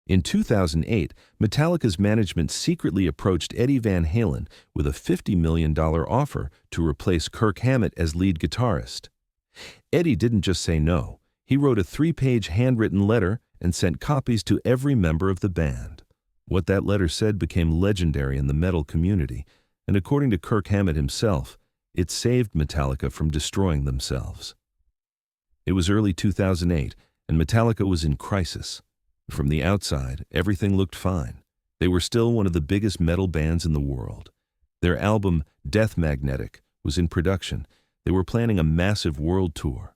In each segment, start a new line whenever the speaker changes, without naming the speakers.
In 2008, Metallica's management secretly approached Eddie Van Halen with a $50 million offer to replace Kirk Hammett as lead guitarist. Eddie didn't just say no. He wrote a 3-page handwritten letter and sent copies to every member of the band. What that letter said became legendary in the metal community, and according to Kirk Hammett himself, it saved Metallica from destroying themselves. It was early 2008, and Metallica was in crisis. From the outside, everything looked fine. They were still one of the biggest metal bands in the world. Their album, Death Magnetic, was in production. They were planning a massive world tour.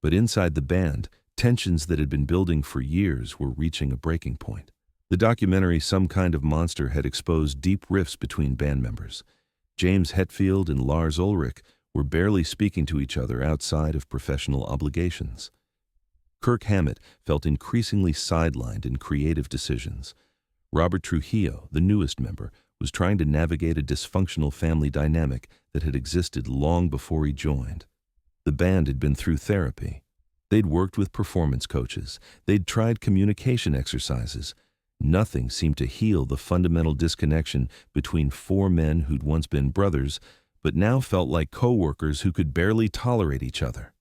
But inside the band, tensions that had been building for years were reaching a breaking point. The documentary Some Kind of Monster had exposed deep rifts between band members. James Hetfield and Lars Ulrich were barely speaking to each other outside of professional obligations. Kirk Hammett felt increasingly sidelined in creative decisions. Robert Trujillo, the newest member, was trying to navigate a dysfunctional family dynamic that had existed long before he joined. The band had been through therapy. They'd worked with performance coaches. They'd tried communication exercises. Nothing seemed to heal the fundamental disconnection between four men who'd once been brothers, but now felt like co-workers who could barely tolerate each other.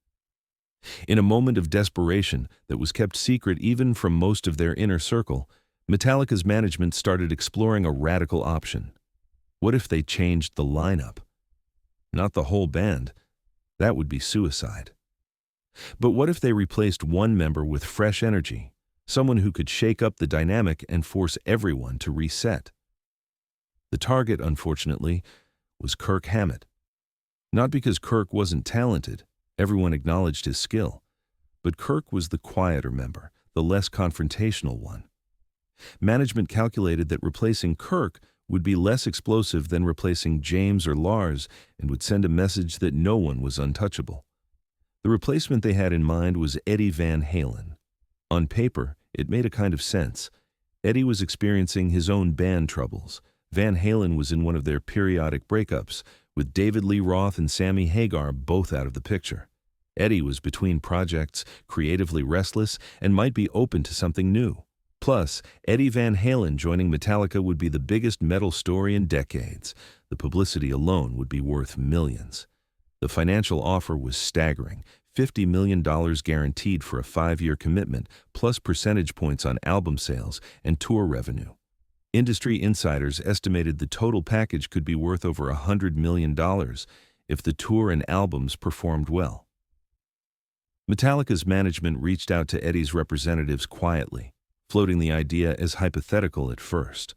In a moment of desperation that was kept secret even from most of their inner circle, Metallica's management started exploring a radical option. What if they changed the lineup? Not the whole band. That would be suicide. But what if they replaced one member with fresh energy, someone who could shake up the dynamic and force everyone to reset? The target, unfortunately, was Kirk Hammett. Not because Kirk wasn't talented, everyone acknowledged his skill, but Kirk was the quieter member, the less confrontational one. Management calculated that replacing Kirk would be less explosive than replacing James or Lars and would send a message that no one was untouchable. The replacement they had in mind was Eddie Van Halen. On paper, it made a kind of sense. Eddie was experiencing his own band troubles. Van Halen was in one of their periodic breakups, with David Lee Roth and Sammy Hagar both out of the picture. Eddie was between projects, creatively restless, and might be open to something new. Plus, Eddie Van Halen joining Metallica would be the biggest metal story in decades. The publicity alone would be worth millions. The financial offer was staggering. $50 million guaranteed for a 5-year commitment, plus percentage points on album sales and tour revenue. Industry insiders estimated the total package could be worth over $100 million if the tour and albums performed well. Metallica's management reached out to Eddie's representatives quietly, floating the idea as hypothetical at first.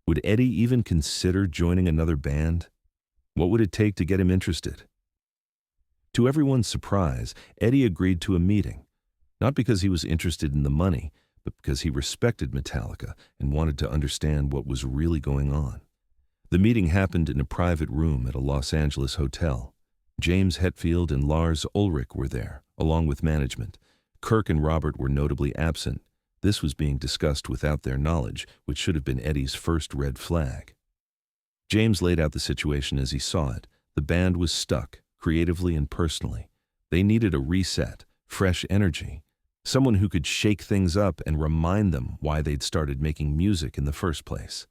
Would Eddie even consider joining another band? What would it take to get him interested? To everyone's surprise, Eddie agreed to a meeting, not because he was interested in the money, but because he respected Metallica and wanted to understand what was really going on. The meeting happened in a private room at a Los Angeles hotel. James Hetfield and Lars Ulrich were there, along with management. Kirk and Robert were notably absent. This was being discussed without their knowledge, which should have been Eddie's first red flag. James laid out the situation as he saw it. The band was stuck, creatively and personally. They needed a reset, fresh energy, someone who could shake things up and remind them why they'd started making music in the first place.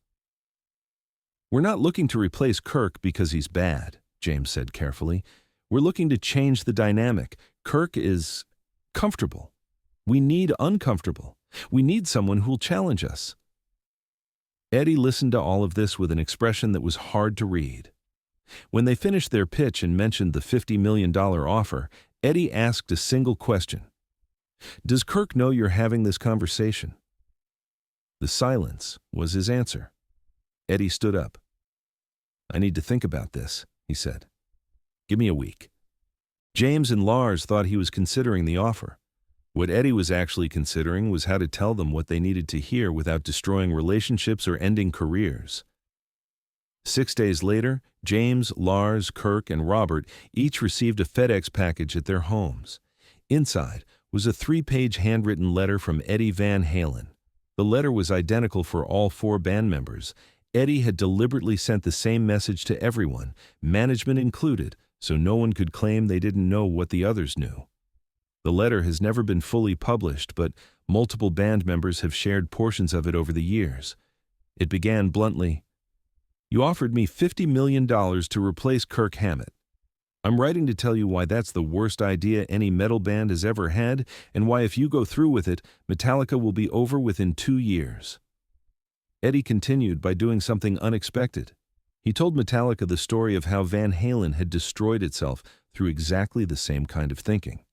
"We're not looking to replace Kirk because he's bad," James said carefully. "We're looking to change the dynamic. Kirk is comfortable. We need uncomfortable. We need someone who'll challenge us." Eddie listened to all of this with an expression that was hard to read. When they finished their pitch and mentioned the $50 million offer, Eddie asked a single question. "Does Kirk know you're having this conversation?" The silence was his answer. Eddie stood up. "I need to think about this," he said. "Give me a week." James and Lars thought he was considering the offer. What Eddie was actually considering was how to tell them what they needed to hear without destroying relationships or ending careers. 6 days later, James, Lars, Kirk, and Robert each received a FedEx package at their homes. Inside was a 3-page handwritten letter from Eddie Van Halen. The letter was identical for all 4 band members. Eddie had deliberately sent the same message to everyone, management included, so no one could claim they didn't know what the others knew. The letter has never been fully published, but Multiple band members have shared portions of it over the years. It began bluntly, "You offered me $50 million to replace Kirk Hammett. I'm writing to tell you why that's the worst idea any metal band has ever had, and why if you go through with it, Metallica will be over within 2 years." Eddie continued by doing something unexpected. He told Metallica the story of how Van Halen had destroyed itself through exactly the same kind of thinking.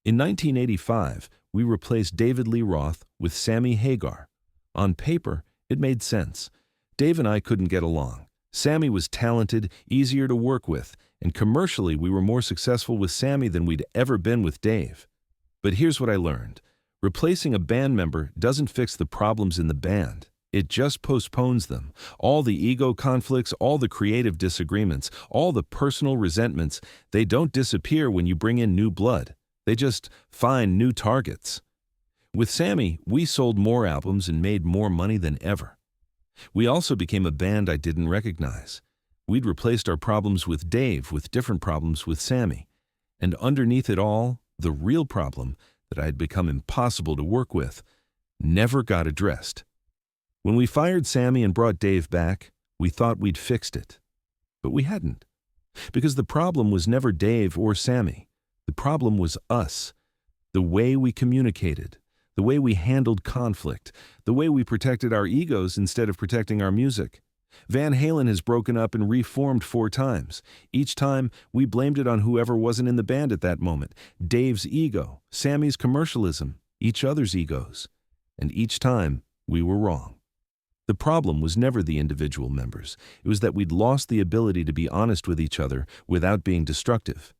In 1985, we replaced David Lee Roth with Sammy Hagar. On paper, it made sense. Dave and I couldn't get along. Sammy was talented, easier to work with, and commercially we were more successful with Sammy than we'd ever been with Dave. But here's what I learned. Replacing a band member doesn't fix the problems in the band. It just postpones them. All the ego conflicts, all the creative disagreements, all the personal resentments, they don't disappear when you bring in new blood. They just find new targets. With Sammy, we sold more albums and made more money than ever. We also became a band I didn't recognize. We'd replaced our problems with Dave with different problems with Sammy. And underneath it all, the real problem that I had become impossible to work with never got addressed. When we fired Sammy and brought Dave back, we thought we'd fixed it. But we hadn't. Because the problem was never Dave or Sammy. The problem was us. The way we communicated. The way we handled conflict. The way we protected our egos instead of protecting our music. Van Halen has broken up and reformed 4 times. Each time, we blamed it on whoever wasn't in the band at that moment. Dave's ego, Sammy's commercialism, each other's egos. And each time, we were wrong. The problem was never the individual members. It was that we'd lost the ability to be honest with each other without being destructive.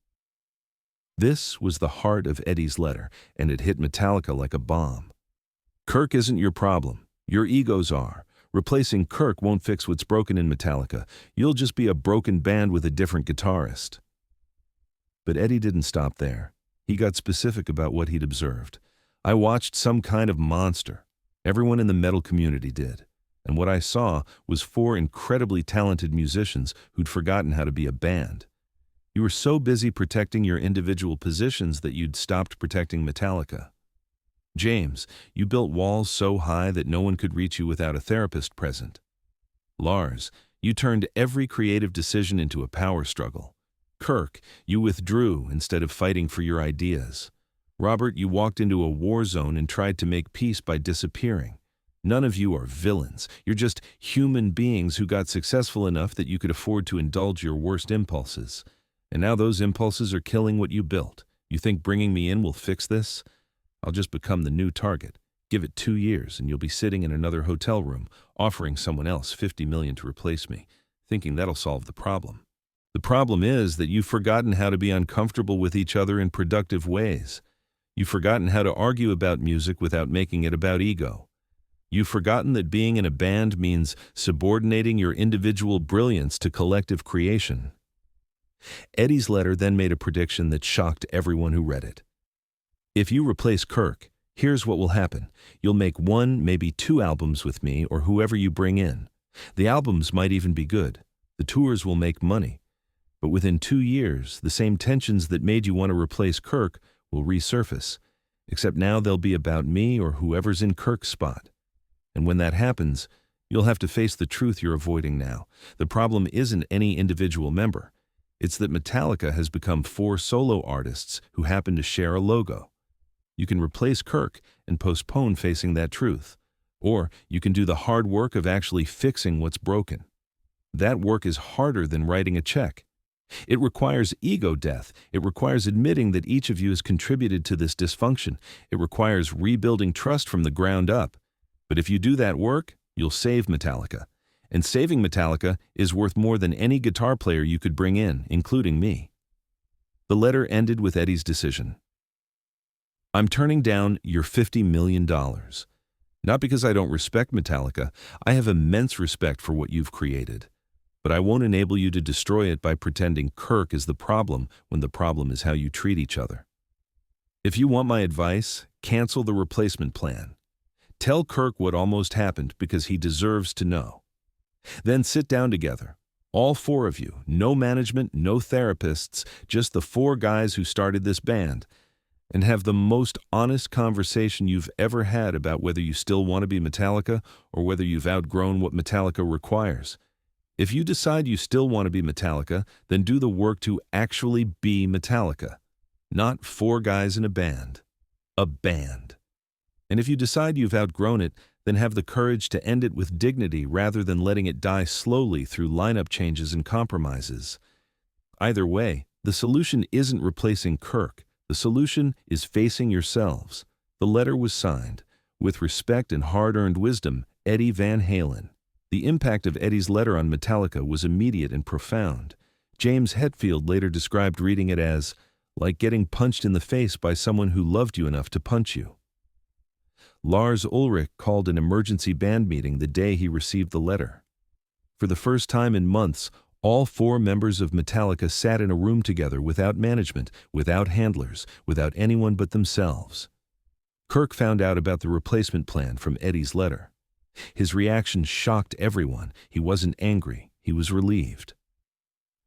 This was the heart of Eddie's letter, and it hit Metallica like a bomb. Kirk isn't your problem. Your egos are. Replacing Kirk won't fix what's broken in Metallica. You'll just be a broken band with a different guitarist. But Eddie didn't stop there. He got specific about what he'd observed. I watched some kind of monster. Everyone in the metal community did. And what I saw was 4 incredibly talented musicians who'd forgotten how to be a band. You were so busy protecting your individual positions that you'd stopped protecting Metallica. James, you built walls so high that no one could reach you without a therapist present. Lars, you turned every creative decision into a power struggle. Kirk, you withdrew instead of fighting for your ideas. Robert, you walked into a war zone and tried to make peace by disappearing. None of you are villains. You're just human beings who got successful enough that you could afford to indulge your worst impulses. And now those impulses are killing what you built. You think bringing me in will fix this? I'll just become the new target. Give it 2 years and you'll be sitting in another hotel room, offering someone else $50 million to replace me, thinking that'll solve the problem. The problem is that you've forgotten how to be uncomfortable with each other in productive ways. You've forgotten how to argue about music without making it about ego. You've forgotten that being in a band means subordinating your individual brilliance to collective creation. Eddie's letter then made a prediction that shocked everyone who read it. If you replace Kirk, here's what will happen. You'll make 1, maybe 2 albums with me or whoever you bring in. The albums might even be good. The tours will make money. But within 2 years, the same tensions that made you want to replace Kirk will resurface. Except now they'll be about me or whoever's in Kirk's spot. And when that happens, you'll have to face the truth you're avoiding now. The problem isn't any individual member. It's that Metallica has become 4 solo artists who happen to share a logo. You can replace Kirk and postpone facing that truth. Or you can do the hard work of actually fixing what's broken. That work is harder than writing a check. It requires ego death. It requires admitting that each of you has contributed to this dysfunction. It requires rebuilding trust from the ground up. But if you do that work, you'll save Metallica. And saving Metallica is worth more than any guitar player you could bring in, including me. The letter ended with Eddie's decision. I'm turning down your $50 million. Not because I don't respect Metallica. I have immense respect for what you've created. But I won't enable you to destroy it by pretending Kirk is the problem when the problem is how you treat each other. If you want my advice, cancel the replacement plan. Tell Kirk what almost happened because he deserves to know. Then sit down together, all 4 of you, no management, no therapists, just the 4 guys who started this band, and have the most honest conversation you've ever had about whether you still want to be Metallica or whether you've outgrown what Metallica requires. If you decide you still want to be Metallica, then do the work to actually be Metallica. Not four guys in a band. A band. And if you decide you've outgrown it, then have the courage to end it with dignity rather than letting it die slowly through lineup changes and compromises. Either way, the solution isn't replacing Kirk. The solution is facing yourselves. The letter was signed, with respect and hard-earned wisdom, Eddie Van Halen. The impact of Eddie's letter on Metallica was immediate and profound. James Hetfield later described reading it as, like getting punched in the face by someone who loved you enough to punch you. Lars Ulrich called an emergency band meeting the day he received the letter. For the first time in months, all four members of Metallica sat in a room together without management, without handlers, without anyone but themselves. Kirk found out about the replacement plan from Eddie's letter. His reaction shocked everyone. He wasn't angry. He was relieved.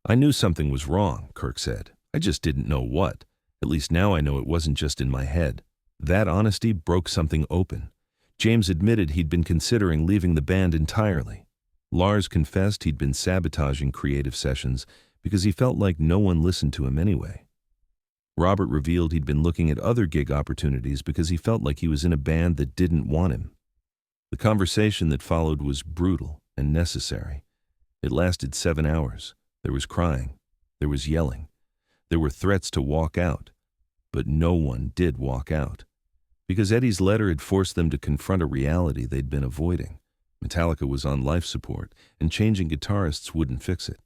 "I knew something was wrong," Kirk said. "I just didn't know what. At least now I know it wasn't just in my head." That honesty broke something open. James admitted he'd been considering leaving the band entirely. Lars confessed he'd been sabotaging creative sessions because he felt like no one listened to him anyway. Robert revealed he'd been looking at other gig opportunities because he felt like he was in a band that didn't want him. The conversation that followed was brutal and necessary. It lasted 7 hours. There was crying. There was yelling. There were threats to walk out. But no one did walk out. Because Eddie's letter had forced them to confront a reality they'd been avoiding. Metallica was on life support, and changing guitarists wouldn't fix it.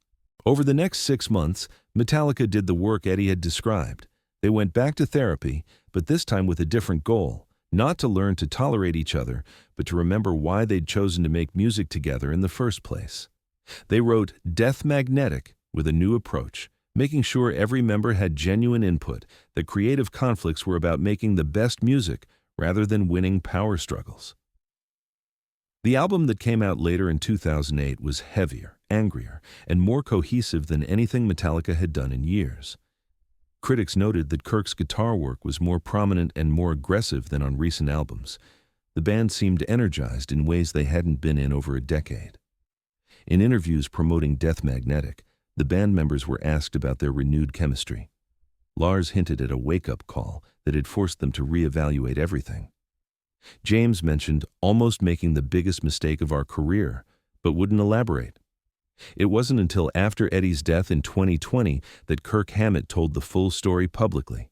Over the next 6 months, Metallica did the work Eddie had described. They went back to therapy, but this time with a different goal, not to learn to tolerate each other, but to remember why they'd chosen to make music together in the first place. They wrote Death Magnetic with a new approach, making sure every member had genuine input, that creative conflicts were about making the best music rather than winning power struggles. The album that came out later in 2008 was heavier, angrier, and more cohesive than anything Metallica had done in years. Critics noted that Kirk's guitar work was more prominent and more aggressive than on recent albums. The band seemed energized in ways they hadn't been in over a decade. In interviews promoting Death Magnetic, the band members were asked about their renewed chemistry. Lars hinted at a wake-up call that had forced them to reevaluate everything. James mentioned almost making the biggest mistake of our career, but wouldn't elaborate. It wasn't until after Eddie's death in 2020 that Kirk Hammett told the full story publicly.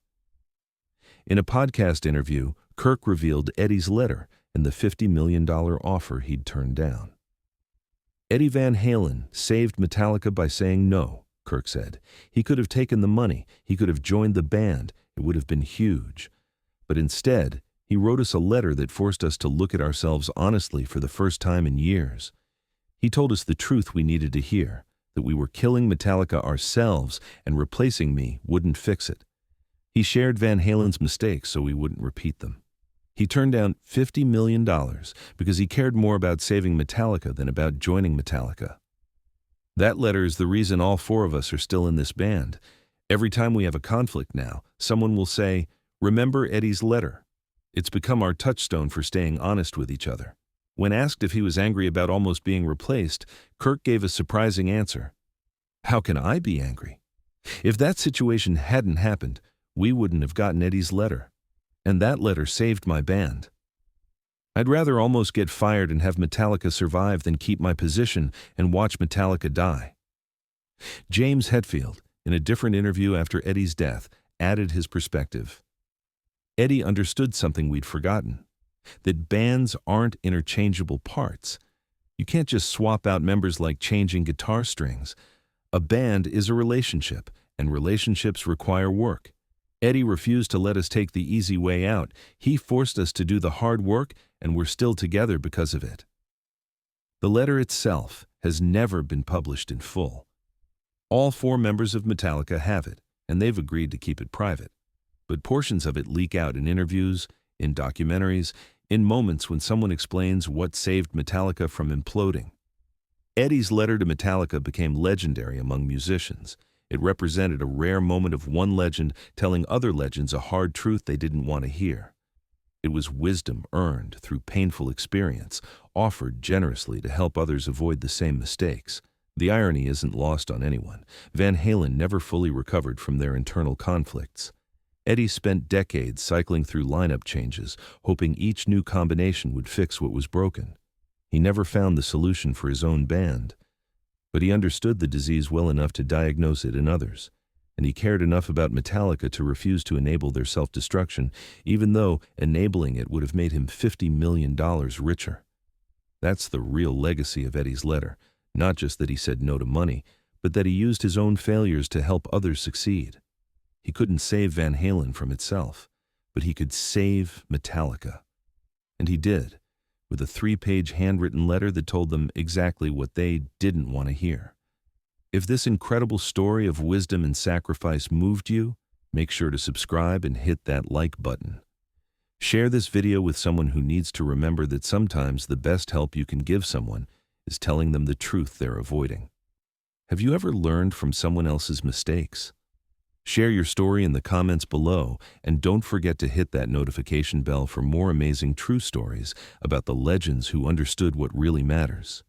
In a podcast interview, Kirk revealed Eddie's letter and the $50 million offer he'd turned down. Eddie Van Halen saved Metallica by saying no, Kirk said. He could have taken the money, he could have joined the band, it would have been huge. But instead, he wrote us a letter that forced us to look at ourselves honestly for the first time in years. He told us the truth we needed to hear, that we were killing Metallica ourselves and replacing me wouldn't fix it. He shared Van Halen's mistakes so we wouldn't repeat them. He turned down $50 million because he cared more about saving Metallica than about joining Metallica. That letter is the reason all four of us are still in this band. Every time we have a conflict now, someone will say, "Remember Eddie's letter." It's become our touchstone for staying honest with each other. When asked if he was angry about almost being replaced, Kirk gave a surprising answer. "How can I be angry? If that situation hadn't happened, we wouldn't have gotten Eddie's letter. And that letter saved my band. I'd rather almost get fired and have Metallica survive than keep my position and watch Metallica die." James Hetfield, in a different interview after Eddie's death, added his perspective. Eddie understood something we'd forgotten, that bands aren't interchangeable parts. You can't just swap out members like changing guitar strings. A band is a relationship, and relationships require work. Eddie refused to let us take the easy way out. He forced us to do the hard work, and we're still together because of it. The letter itself has never been published in full. All four members of Metallica have it, and they've agreed to keep it private. But portions of it leak out in interviews, in documentaries, in moments when someone explains what saved Metallica from imploding. Eddie's letter to Metallica became legendary among musicians. It represented a rare moment of one legend telling other legends a hard truth they didn't want to hear. It was wisdom earned through painful experience, offered generously to help others avoid the same mistakes. The irony isn't lost on anyone. Van Halen never fully recovered from their internal conflicts. Eddie spent decades cycling through lineup changes, hoping each new combination would fix what was broken. He never found the solution for his own band, but he understood the disease well enough to diagnose it in others, and he cared enough about Metallica to refuse to enable their self-destruction, even though enabling it would have made him $50 million richer. That's the real legacy of Eddie's letter. Not just that he said no to money, but that he used his own failures to help others succeed. He couldn't save Van Halen from itself, but he could save Metallica. And he did, with a 3-page handwritten letter that told them exactly what they didn't want to hear. If this incredible story of wisdom and sacrifice moved you, make sure to subscribe and hit that like button. Share this video with someone who needs to remember that sometimes the best help you can give someone is telling them the truth they're avoiding. Have you ever learned from someone else's mistakes? Share your story in the comments below, and don't forget to hit that notification bell for more amazing true stories about the legends who understood what really matters.